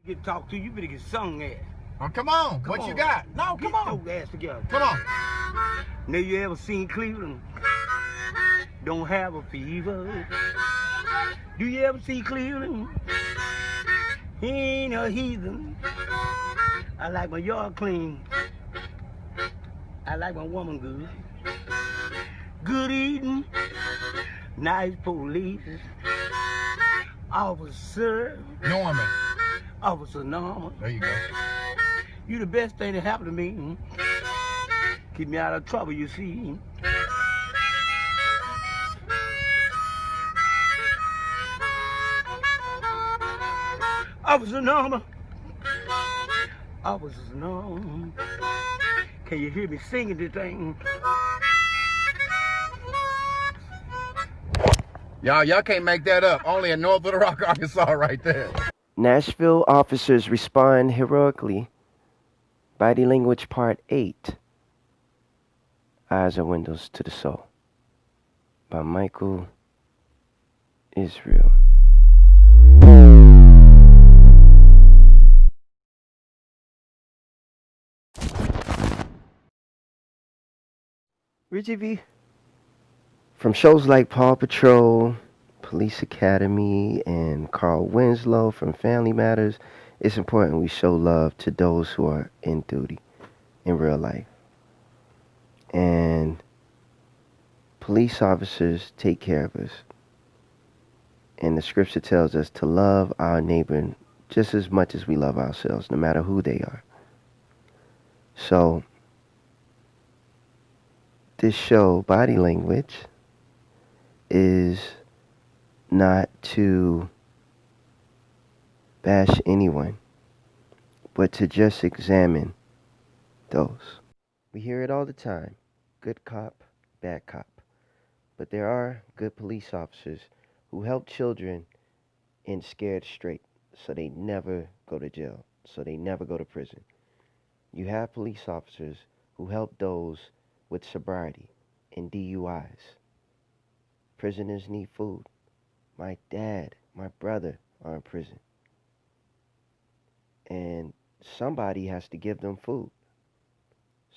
Get talked to, you better get sung at. Oh, come on. What you got? No, come on. Get your ass together. Come on. Now you ever seen Cleveland? Don't have a fever. Do you ever see Cleveland? He ain't a heathen. I like my yard clean. I like my woman good. Good eating. Nice police. Officer. Norman. Officer Norman. There you go. You the best thing that happened to me. Keep me out of trouble, you see. Officer Norman. Officer Norman. Can you hear me singing this thing? Y'all can't make that up. Only in North Little Rock, Arkansas right there. Nashville officers respond heroically. Body language part 8. Eyes are windows to the soul. By Michael Israel. Richie V. From shows like Paw Patrol, Police Academy, and Carl Winslow from Family Matters, it's important we show love to those who are in duty in real life. And police officers take care of us. And the scripture tells us to love our neighbor just as much as we love ourselves, no matter who they are. So, this show, Body Language, is not to bash anyone, but to just examine those. We hear it all the time. Good cop, bad cop. But there are good police officers who help children in scared straight so they never go to jail, so they never go to prison. You have police officers who help those with sobriety and DUIs. Prisoners need food. My dad, my brother are in prison. And somebody has to give them food.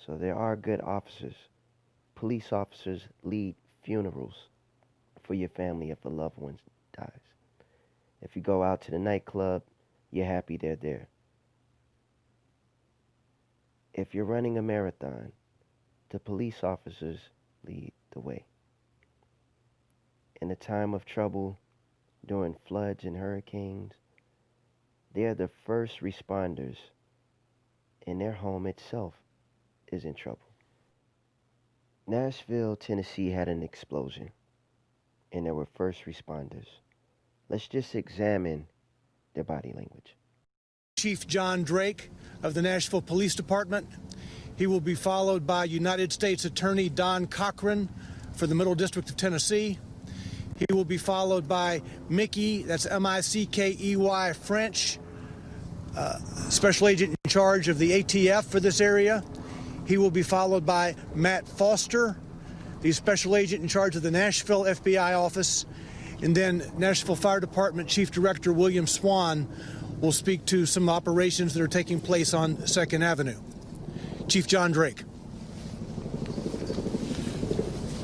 So there are good officers. Police officers lead funerals for your family if a loved one dies. If you go out to the nightclub, you're happy they're there. If you're running a marathon, the police officers lead the way. In a time of trouble, during floods and hurricanes, they're the first responders, and their home itself is in trouble. Nashville, Tennessee had an explosion, and there were first responders. Let's just examine their body language. Chief John Drake of the Nashville Police Department. He will be followed by United States Attorney Don Cochran for the Middle District of Tennessee. He will be followed by Mickey, that's M-I-C-K-E-Y French, Special Agent in charge of the ATF for this area. He will be followed by Matt Foster, the Special Agent in charge of the Nashville FBI office. And then Nashville Fire Department Chief Director William Swan will speak to some operations that are taking place on 2nd Avenue. Chief John Drake.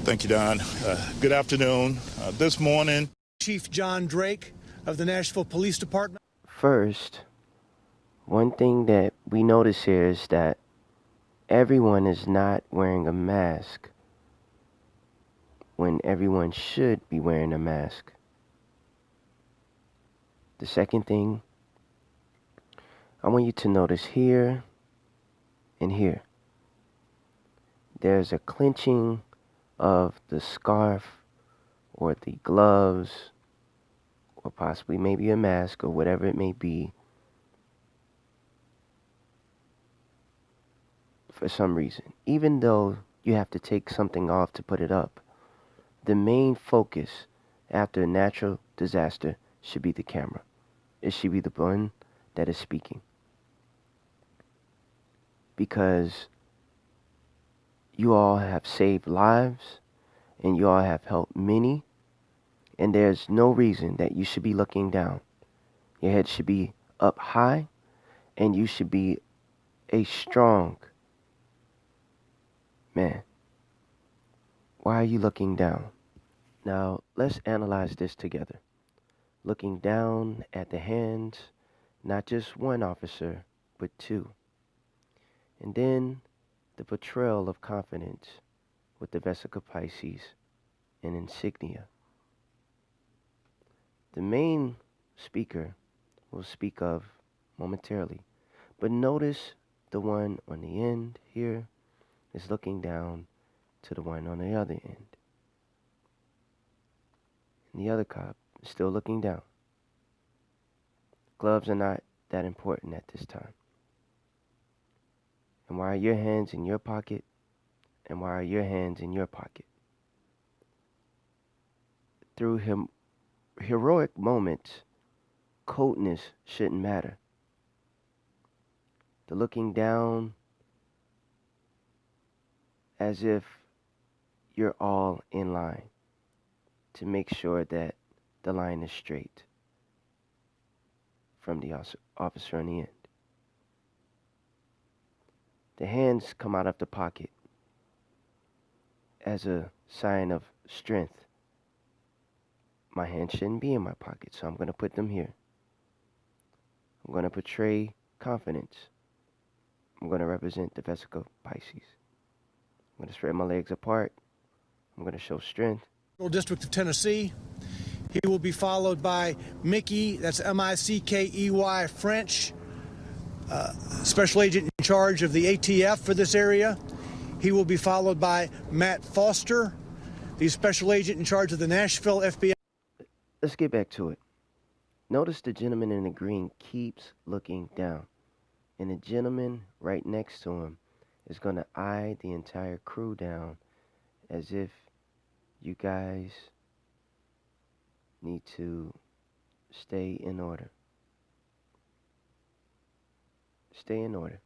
Thank you, Don. Good afternoon. This morning, Chief John Drake of the Nashville Police Department. First, one thing that we notice here is that everyone is not wearing a mask when everyone should be wearing a mask. The second thing, I want you to notice here and here. There's a clenching of the scarf or the gloves or possibly maybe a mask or whatever it may be for some reason. Even though you have to take something off to put it up, the main focus after a natural disaster should be the camera. It should be the one that is speaking. Because you all have saved lives and you all have helped many, and there's no reason that you should be looking down. Your head should be up high And you should be a strong man. Why are you looking down? Now, let's analyze this together. Looking down at the hands, not just one officer, but two. And then the betrayal of confidence with the Vesica Pisces and insignia. The main speaker will speak of momentarily, but notice the one on the end here is looking down to the one on the other end. And the other cop is still looking down. Gloves are not that important at this time. And why are your hands in your pocket? And why are your hands in your pocket? Through heroic moments, coldness shouldn't matter. The looking down as if you're all in line to make sure that the line is straight from the officer on the end. The hands come out of the pocket as a sign of strength. My hands shouldn't be in my pocket, so I'm going to put them here. I'm going to portray confidence. I'm going to represent the Vesica Pisces. I'm going to spread my legs apart. I'm going to show strength. District of Tennessee. He will be followed by Mickey, that's M-I-C-K-E-Y, French, special agent in charge of the ATF for this area. He will be followed by Matt Foster, the special agent in charge of the Nashville FBI. Let's get back to it. Notice the gentleman in the green keeps looking down, and the gentleman right next to him is going to eye the entire crew down as if you guys need to stay in order. Stay in order.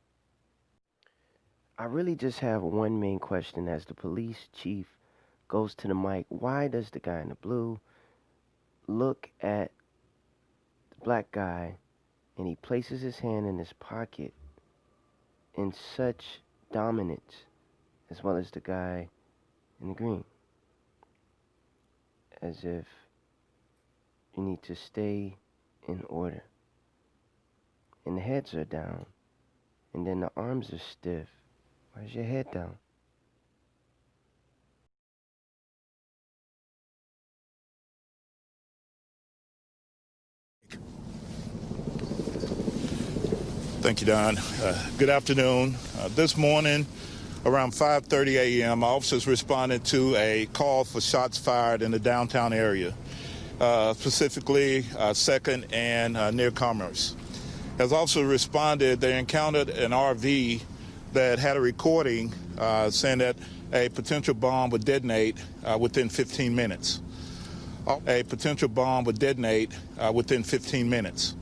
I really just have one main question as the police chief goes to the mic. Why does the guy in the blue look at the black guy and he places his hand in his pocket in such dominance, as well as the guy in the green? As if you need to stay in order. And the heads are down. And then the arms are stiff. Why's your head down? Thank you, Don. Good afternoon. This morning, around 5:30 a.m., officers responded to a call for shots fired in the downtown area, specifically 2nd and near Commerce. As officers responded, they encountered an RV that had a recording saying that a potential bomb would detonate within 15 minutes. A potential bomb would detonate within 15 minutes.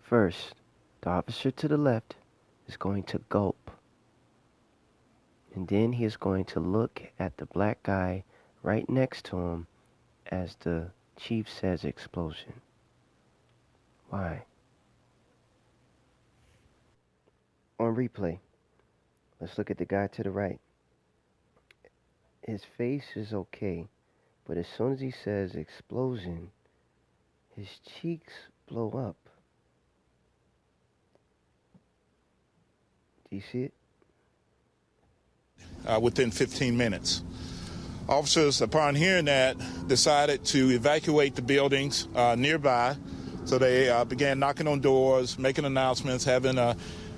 First, the officer to the left is going to gulp. And then he is going to look at the black guy right next to him as the chief says explosion. Why? On replay, let's look at the guy to the right. His face is okay, but as soon as he says explosion, his cheeks blow up. Do you see it? Within 15 minutes. Officers, upon hearing that, decided to evacuate the buildings nearby. So they began knocking on doors, making announcements, having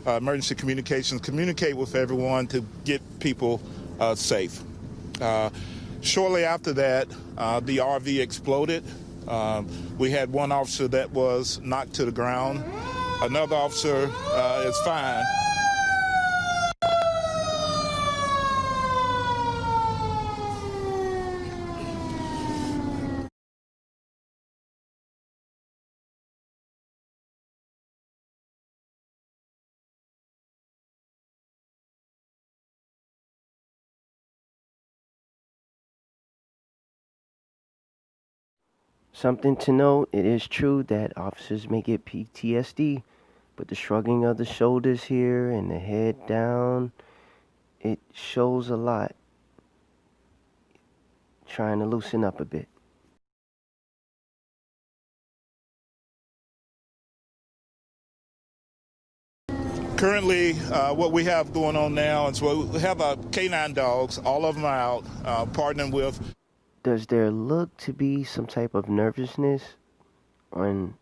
emergency communications, communicate with everyone to get people safe. Shortly after that, the RV exploded. We had one officer that was knocked to the ground. Another officer is fine. Something to note, it is true that officers may get PTSD But the shrugging of the shoulders here and the head down, it shows a lot. Trying to loosen up a bit. Currently, what we have going on now is we have canine dogs. All of them are out, partnering with. Does there look to be some type of nervousness on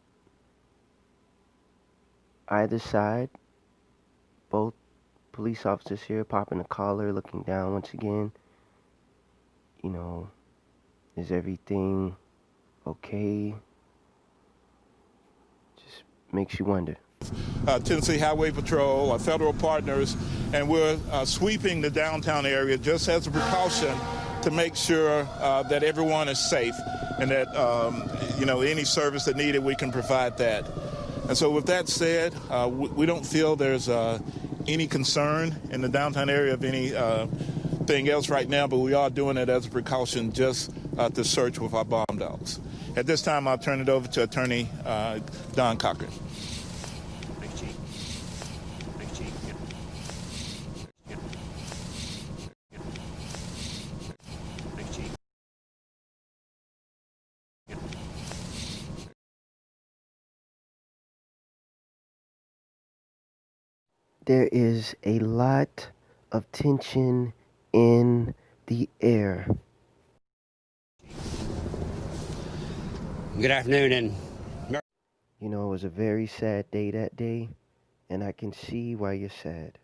either side? Both police officers here popping a collar, looking down once again. You know, is everything okay? Just makes you wonder. Tennessee Highway Patrol, our federal partners, and we're sweeping the downtown area just as a precaution to make sure that everyone is safe and that, any service that needed, we can provide that. And so with that said, we don't feel there's any concern in the downtown area of anything else right now, but we are doing it as a precaution just to search with our bomb dogs. At this time, I'll turn it over to Attorney Don Cochran. There is a lot of tension in the air. Good afternoon, and You know, it was a very sad day that day, and I can see why you're sad.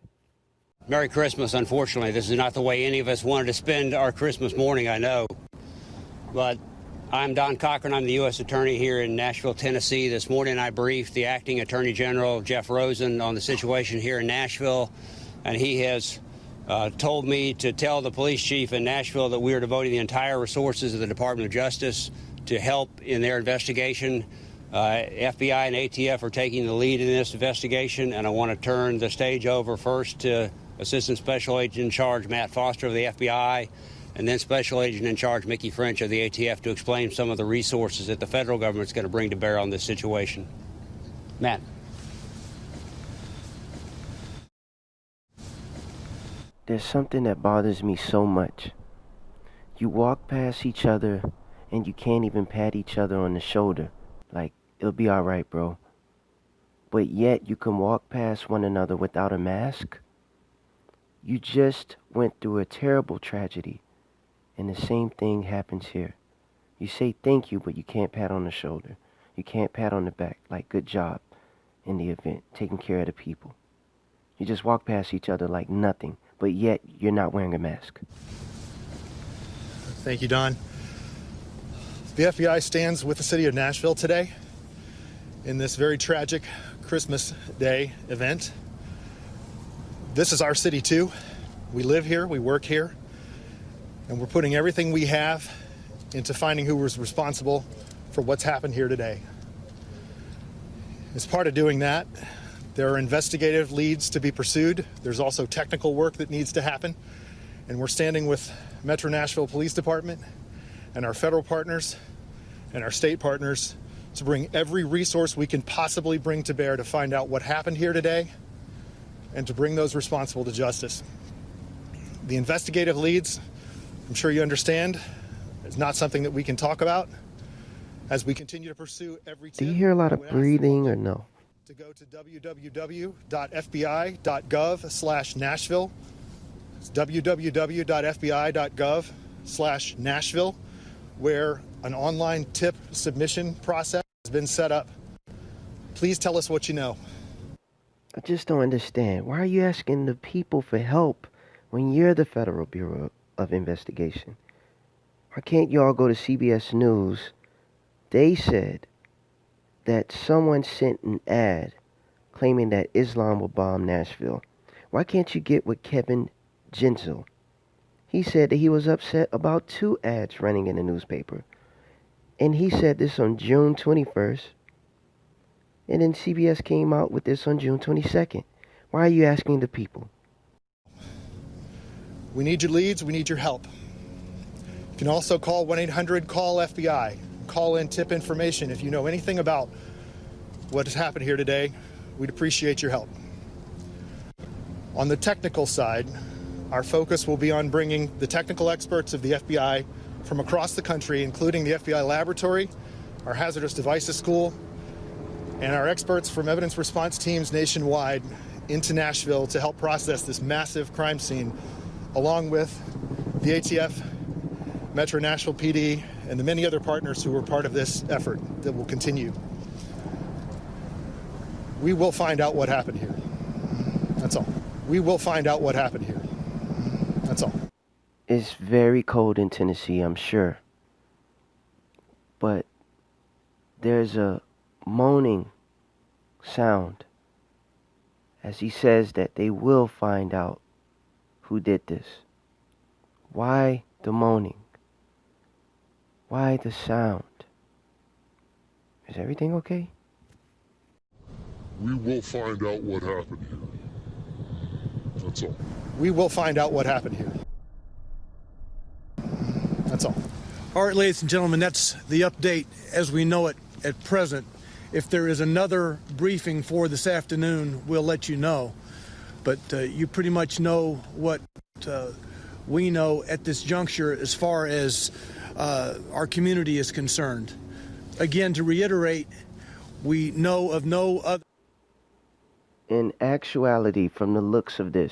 Merry Christmas. Unfortunately, this is not the way any of us wanted to spend our Christmas morning, I know. But I'm Don Cochran. I'm the U.S. Attorney here in Nashville, Tennessee. This morning I briefed the Acting Attorney General, Jeff Rosen, on the situation here in Nashville, and he has told me to tell the police chief in Nashville that we are devoting the entire resources of the Department of Justice to help in their investigation. FBI and ATF are taking the lead in this investigation, and I want to turn the stage over first to Assistant Special Agent in Charge Matt Foster of the FBI, and then Special Agent in Charge Mickey French of the ATF to explain some of the resources that the federal government's going to bring to bear on this situation. Matt. There's something that bothers me so much. You walk past each other and you can't even pat each other on the shoulder. Like, it'll be alright, bro. But yet you can walk past one another without a mask? You just went through a terrible tragedy. And the same thing happens here. You say thank you, but you can't pat on the shoulder. You can't pat on the back, like good job in the event, taking care of the people. You just walk past each other like nothing, but yet you're not wearing a mask. Thank you, Don. The FBI stands with the city of Nashville today in this very tragic Christmas Day event. This is our city too. We live here, we work here. And we're putting everything we have into finding who was responsible for what's happened here today. As part of doing that, there are investigative leads to be pursued. There's also technical work that needs to happen. And we're standing with Metro Nashville Police Department and our federal partners and our state partners to bring every resource we can possibly bring to bear to find out what happened here today and to bring those responsible to justice. The investigative leads, I'm sure you understand, it's not something that we can talk about. As we continue to pursue every tip, Do you hear a lot of breathing or no? to go to www.fbi.gov/Nashville. It's www.fbi.gov/Nashville, where an online tip submission process has been set up. Please tell us what you know. I just don't understand. Why are you asking the people for help when you're the Federal Bureau of Investigation? Why can't you all go to CBS News? They said that someone sent an ad claiming that Islam will bomb Nashville. Why can't you get with Kevin Genzel? He said that he was upset about 2 ads running in the newspaper. And he said this on June 21st. And then CBS came out with this on June 22nd. Why are you asking the people? We need your leads. We need your help. You can also call 1-800-CALL-FBI. Call in tip information if you know anything about what has happened here today we'd appreciate your help. On the technical side, our focus will be on bringing the technical experts of the FBI from across the country, including the FBI laboratory, our hazardous devices school, and our experts from evidence response teams nationwide into Nashville to help process this massive crime scene, along with the ATF, Metro Nashville PD, and the many other partners who were part of this effort that will continue. We will find out what happened here. That's all. We will find out what happened here. That's all. It's very cold in Tennessee, I'm sure. But there's a moaning sound as he says that they will find out who did this. Why the moaning? Why the sound? Is everything okay? We will find out what happened here. That's all. We will find out what happened here. That's all. All right, ladies and gentlemen, that's the update as we know it at present. If there is another briefing for this afternoon, we'll let you know. But you pretty much know what we know at this juncture as far as our community is concerned. Again, to reiterate, we know of no other. In actuality, from the looks of this,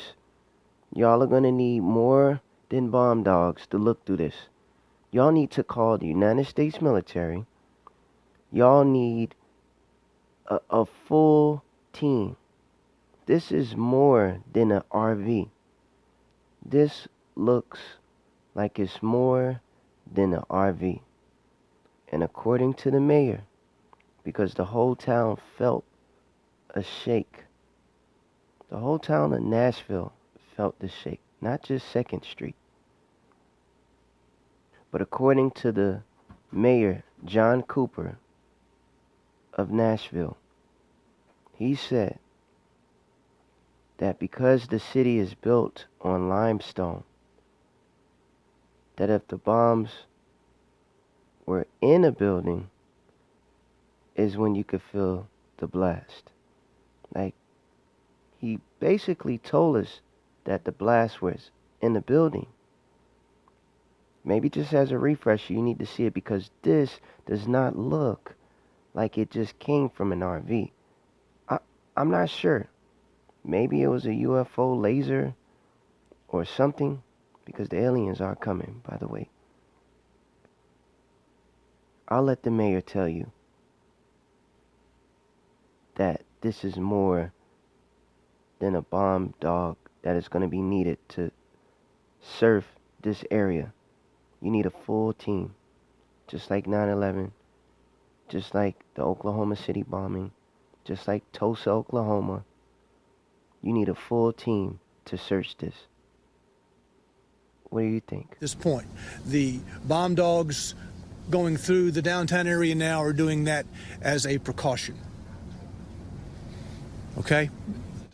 y'all are going to need more than bomb dogs to look through this. Y'all need to call the United States military. Y'all need a full team. This is more than an RV. This looks like it's more than an RV. And according to the mayor, because the whole town felt a shake, the whole town of Nashville felt the shake, not just 2nd Street. But according to the mayor, John Cooper of Nashville, he said that because the city is built on limestone, that if the bombs were in a building is when you could feel the blast. Like, he basically told us that the blast was in the building. Maybe just as a refresher, you need to see it because this does not look like it just came from an RV. I'm not sure. Maybe it was a UFO laser or something, because the aliens are coming, by the way. I'll let the mayor tell you that this is more than a bomb dog that is going to be needed to surf this area. You need a full team, just like 9/11, just like the Oklahoma City bombing, just like Tulsa, Oklahoma. You need a full team to search this. What do you think? At this point, the bomb dogs going through the downtown area now are doing that as a precaution. Okay?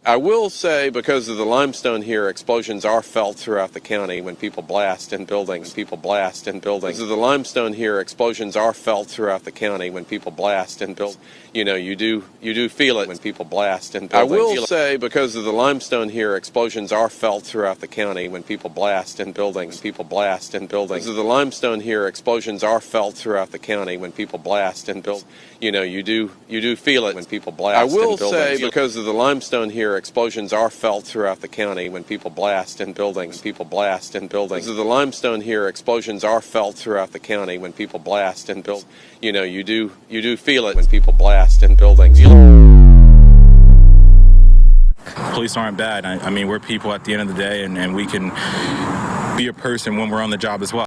I will say, because of the limestone here, explosions are felt throughout the county when people blast in buildings. Because of the limestone here, explosions are felt throughout the county when people blast in buildings. You know, you do feel it when people blast in buildings. I will say, because of the limestone here, explosions are felt throughout the county when people blast in buildings. Because of the limestone here, explosions are felt throughout the county when people blast in buildings. You know, you do feel it when people blast in buildings. I will say, because of the limestone here, explosions are felt throughout the county when people blast in buildings. Because of the limestone here, explosions are felt throughout the county when people blast in buildings. You know, you do feel it when people blast in buildings. Police aren't bad. I mean, we're people at the end of the day, and we can be a person when we're on the job as well.